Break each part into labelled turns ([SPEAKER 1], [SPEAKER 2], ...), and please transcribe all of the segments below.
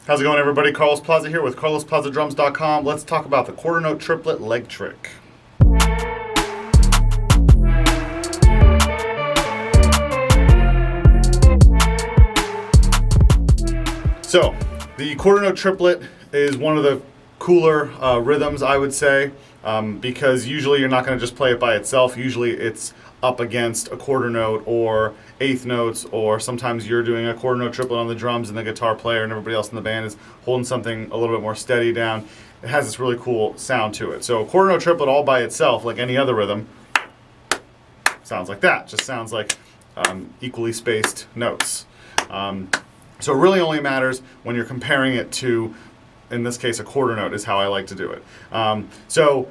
[SPEAKER 1] How's it going, everybody? Carlos Plaza here with CarlosPlazaDrums.com. Let's talk about the quarter note triplet leg trick. So, the quarter note triplet is one of the cooler rhythms, I would say, because usually you're not going to just play it by itself. Usually it's up against a quarter note or eighth notes, or sometimes you're doing a quarter note triplet on the drums and the guitar player and everybody else in the band is holding something a little bit more steady down. It has this really cool sound to it. So a quarter note triplet all by itself, like any other rhythm, sounds like that. Just sounds like equally spaced notes. So it really only matters when you're comparing it to, in this case, a quarter note is how I like to do it. So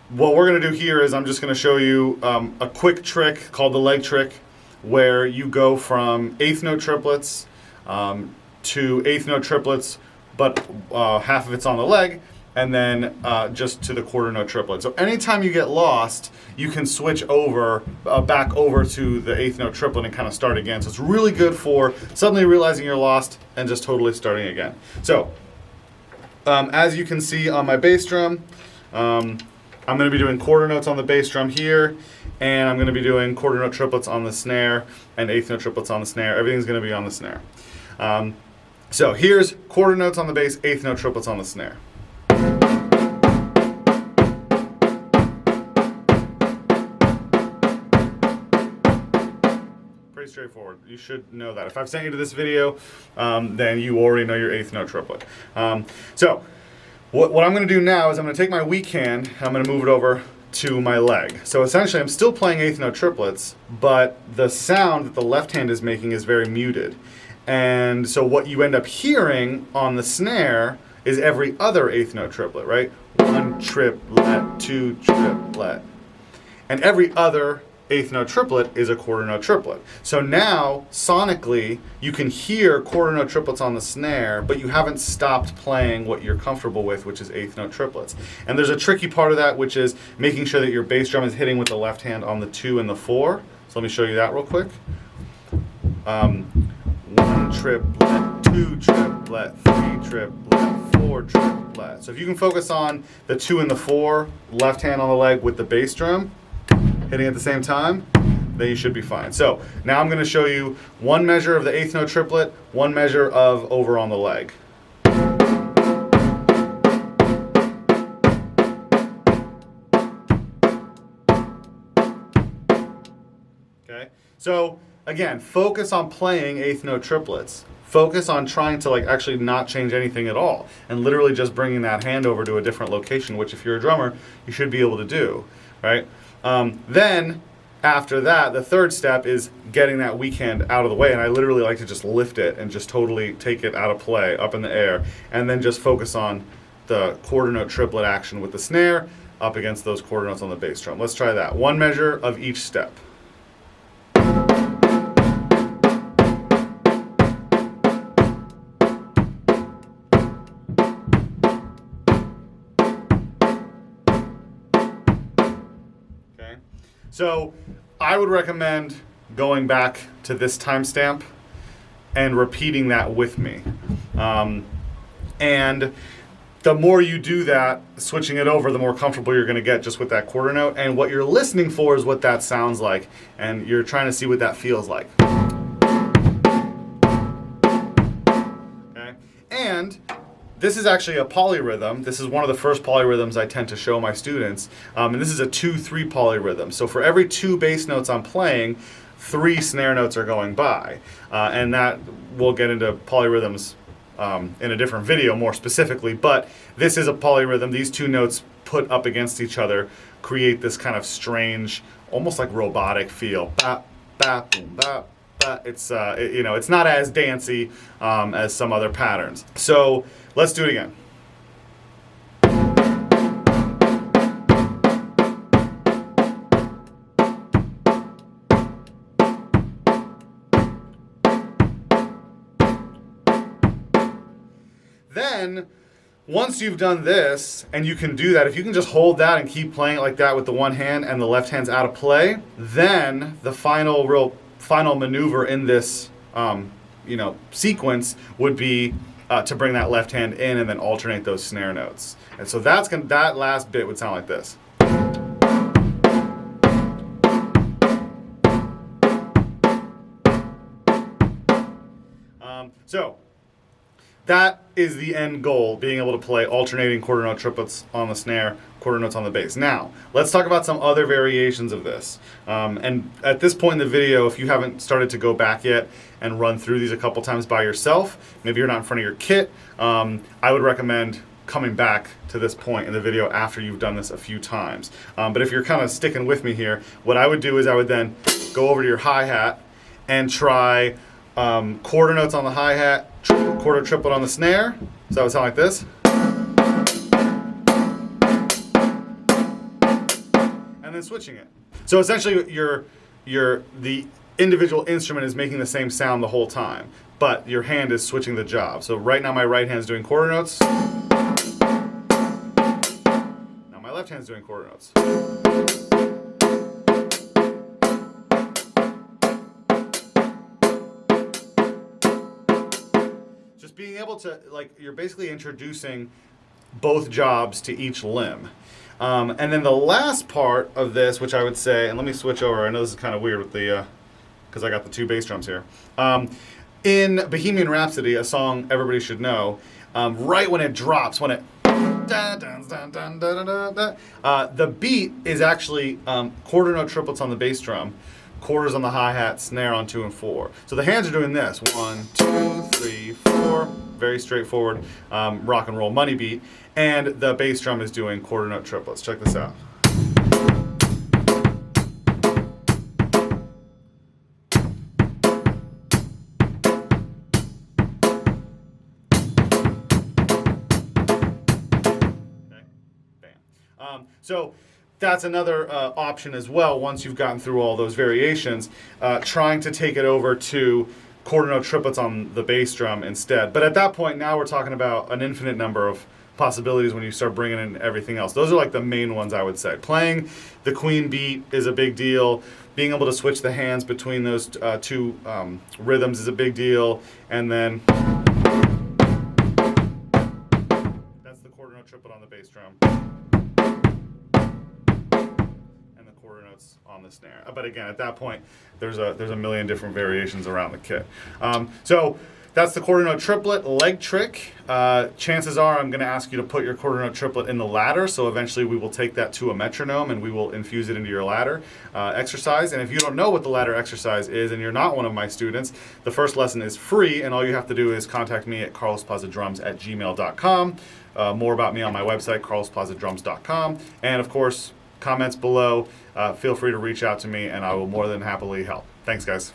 [SPEAKER 1] what we're going to do here is I'm just going to show you a quick trick called the leg trick, where you go from eighth note triplets to eighth note triplets, but half of it's on the leg, and then just to the quarter note triplet. So anytime you get lost, you can switch over, back over to the eighth note triplet and kind of start again. So it's really good for suddenly realizing you're lost and just totally starting again. So as you can see on my bass drum, I'm going to be doing quarter notes on the bass drum here, and I'm going to be doing quarter note triplets on the snare and eighth note triplets on the snare. Everything's going to be on the snare. So here's quarter notes on the bass, eighth note triplets on the snare. Pretty straightforward. You should know that. If I've sent you to this video, then you already know your eighth note triplet. So what I'm going to do now is I'm going to take my weak hand and I'm going to move it over to my leg. So essentially I'm still playing eighth note triplets, but the sound that the left hand is making is very muted. And so what you end up hearing on the snare is every other eighth note triplet, right? One triplet, two triplet. And every other eighth note triplet is a quarter note triplet. So now, sonically, you can hear quarter note triplets on the snare, but you haven't stopped playing what you're comfortable with, which is eighth note triplets. And there's a tricky part of that, which is making sure that your bass drum is hitting with the left hand on the 2 and the 4. So let me show you that real quick. 1 triplet, 2 triplet, 3 triplet, 4 triplet. So if you can focus on the 2 and the 4, left hand on the leg with the bass drum, hitting at the same time, then you should be fine. So now I'm going to show you one measure of the eighth note triplet, one measure of over on the leg. Okay, so again, focus on playing eighth note triplets. Focus on trying to actually not change anything at all, and literally just bringing that hand over to a different location, which if you're a drummer, you should be able to do, right? Then, after that, the third step is getting that weak hand out of the way, and I literally like to just lift it and just totally take it out of play, up in the air, and then just focus on the quarter note triplet action with the snare up against those quarter notes on the bass drum. Let's try that. One measure of each step. So I would recommend going back to this timestamp and repeating that with me. And the more you do that, switching it over, the more comfortable you're going to get just with that quarter note. And what you're listening for is what that sounds like. And you're trying to see what that feels like. Okay? And this is actually a polyrhythm. This is one of the first polyrhythms I tend to show my students. And this is a 2-3 polyrhythm. So for every 2 bass notes I'm playing, 3 snare notes are going by. And that we'll get into polyrhythms in a different video more specifically. But this is a polyrhythm. These 2 notes put up against each other create this kind of strange, almost like robotic feel. Bap, bap, boom, bap. It's it's not as dancey as some other patterns. So let's do it again. Then, once you've done this, and you can do that, if you can just hold that and keep playing it like that with the one hand and the left hand's out of play, then the final maneuver in this sequence would be to bring that left hand in and then alternate those snare notes. And so that last bit would sound like this. So that is the end goal, being able to play alternating quarter note triplets on the snare, quarter notes on the bass. Now, let's talk about some other variations of this. And at this point in the video, if you haven't started to go back yet and run through these a couple times by yourself, maybe you're not in front of your kit, I would recommend coming back to this point in the video after you've done this a few times. But if you're kind of sticking with me here, what I would do is I would then go over to your hi-hat and try quarter notes on the hi-hat, quarter triplet on the snare. So that would sound like this. And then switching it. So essentially the individual instrument is making the same sound the whole time, but your hand is switching the job. So right now my right hand's doing quarter notes. Now my left hand's doing quarter notes. Being able to, like, you're basically introducing both jobs to each limb. And then the last part of this, which I would say, and let me switch over, I know this is kind of weird with the, because I got the two bass drums here. In Bohemian Rhapsody, a song everybody should know, right when it drops, when it, the beat is actually quarter note triplets on the bass drum, quarters on the hi-hat, snare on 2 and 4. So the hands are doing this, 1, 2, 3, 4, very straightforward rock and roll money beat, and the bass drum is doing quarter note triplets. Check this out. Okay, bam. So that's another option as well, once you've gotten through all those variations, trying to take it over to quarter note triplets on the bass drum instead. But at that point, now we're talking about an infinite number of possibilities when you start bringing in everything else. Those are like the main ones, I would say. Playing the Queen beat is a big deal. Being able to switch the hands between those two rhythms is a big deal. And then that's the quarter note triplet on the bass drum. Quarter notes on the snare. But again, at that point, there's a million different variations around the kit. So that's the quarter note triplet leg trick. Chances are I'm going to ask you to put your quarter note triplet in the ladder, so eventually we will take that to a metronome and we will infuse it into your ladder exercise. And if you don't know what the ladder exercise is and you're not one of my students, the first lesson is free, and all you have to do is contact me at CarlosPlazaDrums@gmail.com. More about me on my website, CarlosPlazaDrums.com. And of course, comments below. Feel free to reach out to me and I will more than happily help. Thanks, guys.